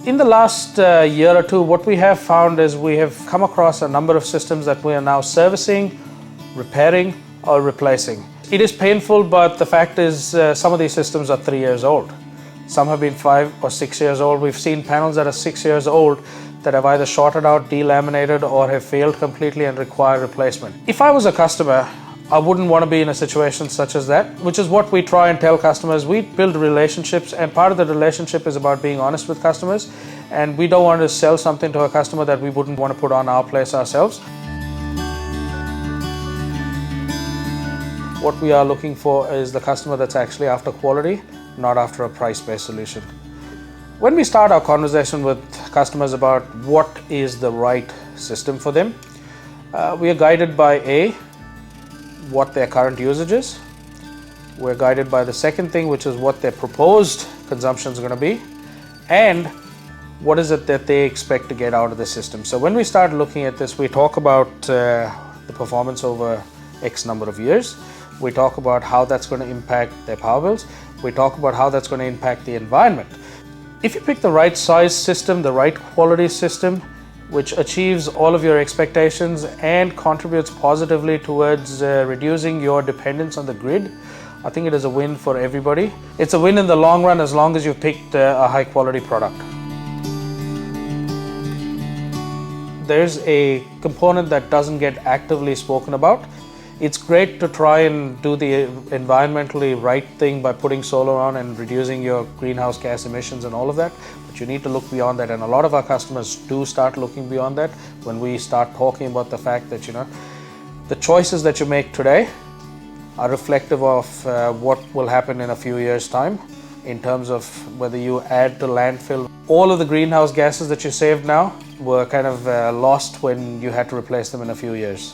In the last year or two, what we have found is we have come across a number of systems that we are now servicing, repairing, or replacing. It is painful, but the fact is some of these systems are 3 years old. Some have been 5 or 6 years old. We've seen panels that are 6 years old that have either shorted out, delaminated, or have failed completely and require replacement. If I was a customer, I wouldn't want to be in a situation such as that, which is what we try and tell customers. We build relationships, and part of the relationship is about being honest with customers, and we don't want to sell something to a customer that we wouldn't want to put on our place ourselves. What we are looking for is the customer that's actually after quality, not after a price-based solution. When we start our conversation with customers about what is the right system for them, we are guided by what their current usage is. We're guided by the second thing, which is what their proposed consumption is going to be, and what is it that they expect to get out of the system. So when we start looking at this, we talk about the performance over X number of years. We talk about how that's going to impact their power bills. We talk about how that's going to impact the environment. If you pick the right size system, the right quality system, which achieves all of your expectations and contributes positively towards reducing your dependence on the grid, I think it is a win for everybody. It's a win in the long run as long as you've picked a high quality product. There's a component that doesn't get actively spoken about. It's great to try and do the environmentally right thing by putting solar on and reducing your greenhouse gas emissions and all of that, but you need to look beyond that, and a lot of our customers do start looking beyond that when we start talking about the fact that the choices that you make today are reflective of what will happen in a few years' time in terms of whether you add to landfill. All of the greenhouse gases that you saved now were kind of lost when you had to replace them in a few years.